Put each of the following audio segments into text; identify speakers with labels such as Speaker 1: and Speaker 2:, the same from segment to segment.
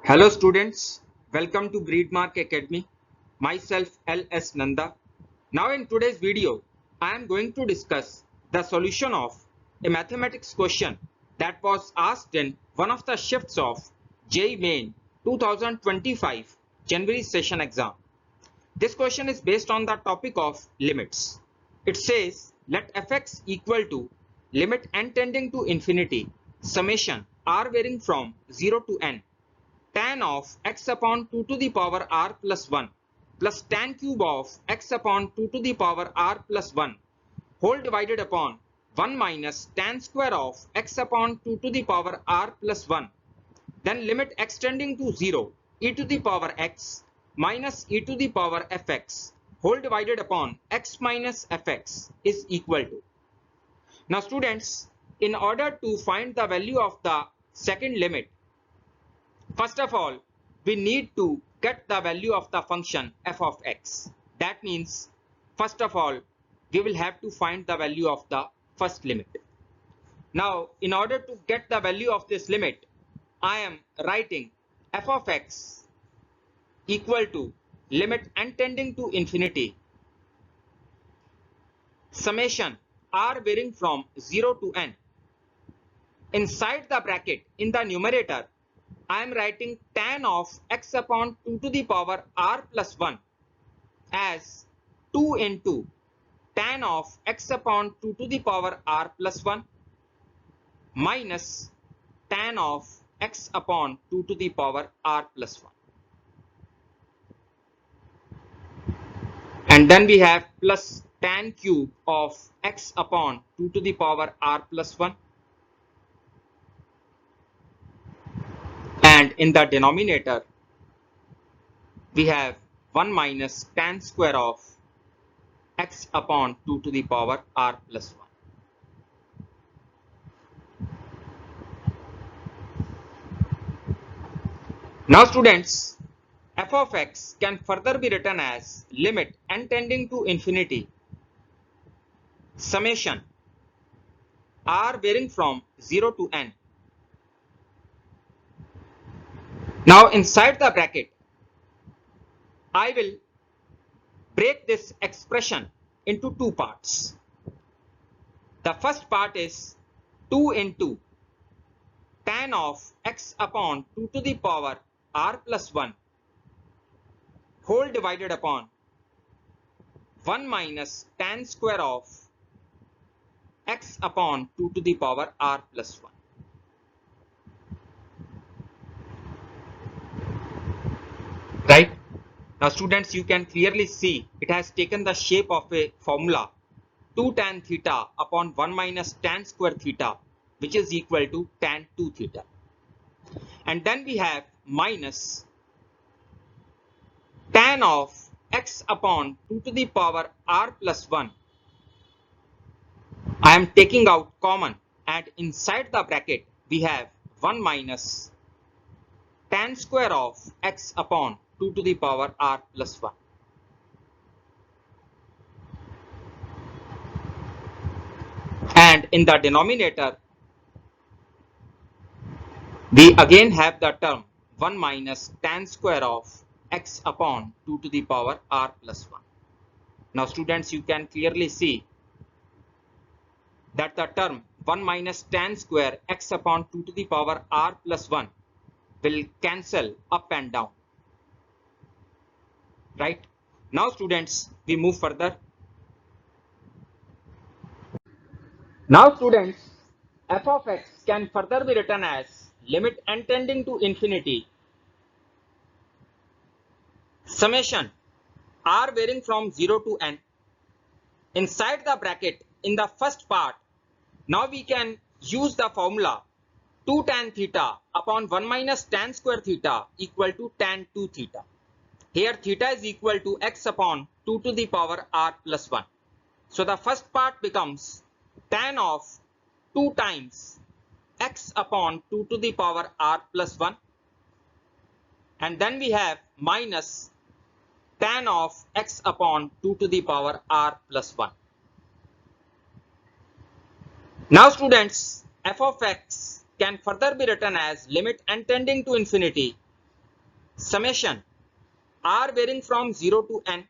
Speaker 1: Hello students, welcome to Breedmark Academy. Myself L.S. Nanda. Now in today's video, I am going to discuss the solution of a mathematics question that was asked in one of the shifts of JEE Main 2025 January session exam. This question is based on the topic of limits. It says let fx equal to limit n tending to infinity summation r varying from 0 to n tan of x upon 2 to the power r plus 1 plus tan cube of x upon 2 to the power r plus 1 whole divided upon 1 minus tan square of x upon 2 to the power r plus 1. Then limit x tending to 0 e to the power x minus e to the power fx whole divided upon x minus fx is equal to. Now students, in order to find the value of the second limit, first of all, we need to get the value of the function f of x. That means, first of all, we will have to find the value of the first limit. Now, in order to get the value of this limit, I am writing f of x equal to limit n tending to infinity summation r varying from 0 to n. Inside the bracket in the numerator, I am writing tan of x upon 2 to the power r plus 1 as 2 into tan of x upon 2 to the power r plus 1 minus tan of x upon 2 to the power r plus 1. And then we have plus tan cube of x upon 2 to the power r plus 1. And in the denominator, we have 1 minus tan square of x upon 2 to the power r plus 1. Now students, f of x can further be written as limit n tending to infinity summation r varying from 0 to n. Now inside the bracket, I will break this expression into two parts. The first part is 2 into tan of x upon 2 to the power r plus 1 whole divided upon 1 minus tan square of x upon 2 to the power r plus 1. Right? Now students, you can clearly see it has taken the shape of a formula 2 tan theta upon 1 minus tan square theta, which is equal to tan 2 theta. And then we have minus tan of x upon 2 to the power r plus 1. I am taking out common, and inside the bracket we have 1 minus tan square of x upon 2 to the power r plus 1. And in the denominator, we again have the term 1 minus tan square of x upon 2 to the power r plus 1. Now students, you can clearly see that the term 1 minus tan square x upon 2 to the power r plus 1 will cancel up and down. Right? Now students, we move further. Now students, f of x can further be written as limit n tending to infinity summation r varying from 0 to n. Inside the bracket in the first part, now we can use the formula 2 tan theta upon 1 minus tan square theta equal to tan 2 theta. Here theta is equal to x upon 2 to the power r plus 1. So the first part becomes tan of 2 times x upon 2 to the power r plus 1. And then we have minus tan of x upon 2 to the power r plus 1. Now students, f of x can further be written as limit n tending to infinity summation r varying from 0 to n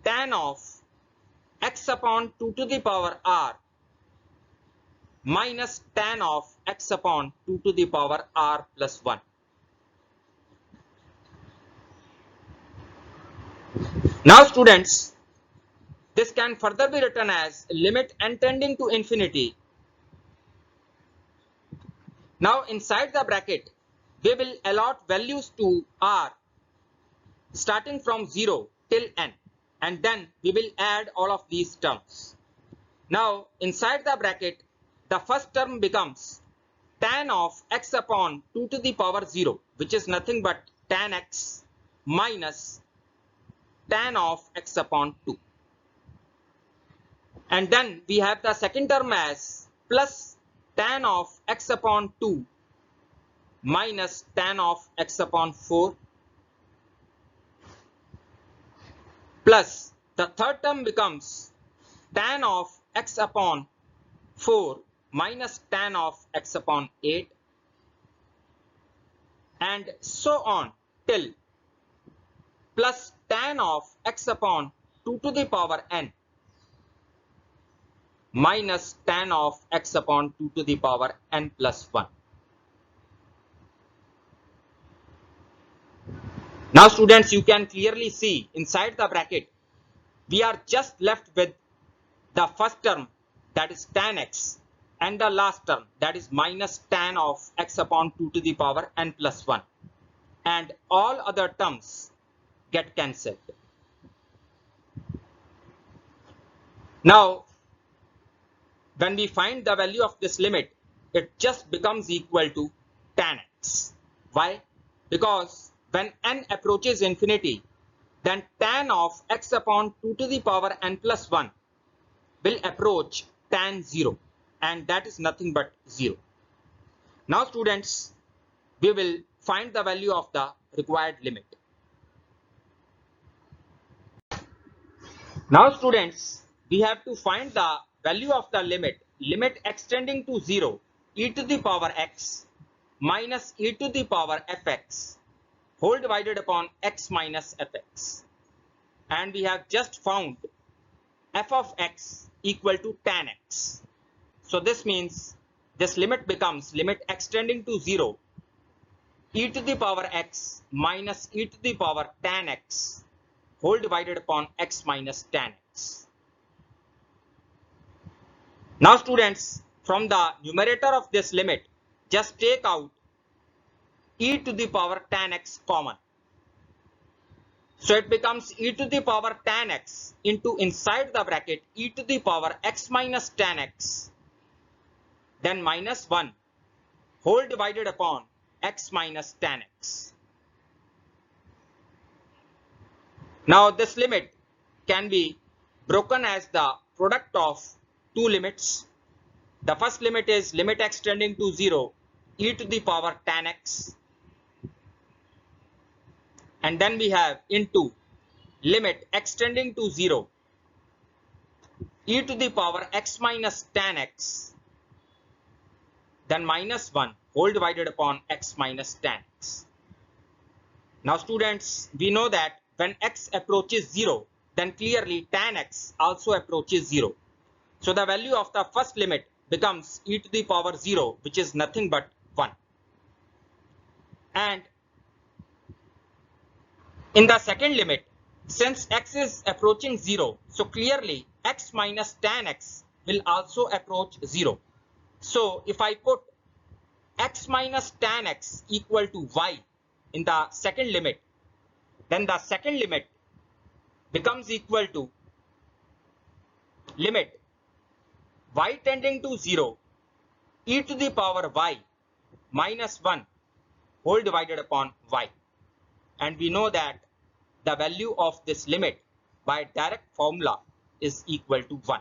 Speaker 1: tan of x upon 2 to the power r minus tan of x upon 2 to the power r plus 1. Now students, this can further be written as limit n tending to infinity. Now inside the bracket, we will allot values to r starting from 0 till n, and then we will add all of these terms. Now inside the bracket, the first term becomes tan of x upon 2 to the power 0, which is nothing but tan x minus tan of x upon 2. And then we have the second term as plus tan of x upon 2 minus tan of x upon 4, plus the third term becomes tan of x upon 4 minus tan of x upon 8, and so on till plus tan of x upon 2 to the power n minus tan of x upon 2 to the power n plus 1. Now students, you can clearly see inside the bracket, we are just left with the first term, that is tan x, and the last term, that is minus tan of x upon 2 to the power n plus 1, and all other terms get cancelled. Now when we find the value of this limit, it just becomes equal to tan x. Why? Because when n approaches infinity, then tan of x upon 2 to the power n plus 1 will approach tan 0, and that is nothing but 0. Now students, we will find the value of the required limit. Now students, we have to find the value of the limit extending to 0 e to the power x minus e to the power fx whole divided upon x minus fx. And we have just found f of x equal to tan x. So this means this limit becomes limit extending to 0 e to the power x minus e to the power tan x whole divided upon x minus tan x. Now students, from the numerator of this limit, just take out e to the power tan x common. So it becomes e to the power tan x into inside the bracket e to the power x minus tan x, then minus 1 whole divided upon x minus tan x. Now this limit can be broken as the product of two limits. The first limit is limit extending to 0 e to the power tan x, and then we have into limit extending to 0 e to the power x minus tan x, then minus 1 whole divided upon x minus tan x. Now students, we know that when x approaches 0, then clearly tan x also approaches 0. So the value of the first limit becomes e to the power 0, which is nothing but 1. And in the second limit, since x is approaching 0, so clearly x minus tan x will also approach 0. So if I put x minus tan x equal to y in the second limit, then the second limit becomes equal to limit y tending to 0 e to the power y minus 1 whole divided upon y. And we know that the value of this limit by direct formula is equal to 1.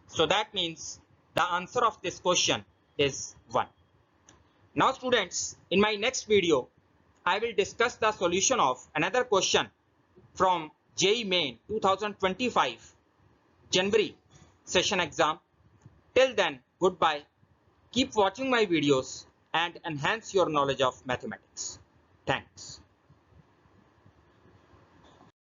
Speaker 1: So that means the answer of this question is 1. Now students, in my next video, I will discuss the solution of another question from JEE Main 2025 January session exam. Till then, goodbye. Keep watching my videos and enhance your knowledge of mathematics. Thanks.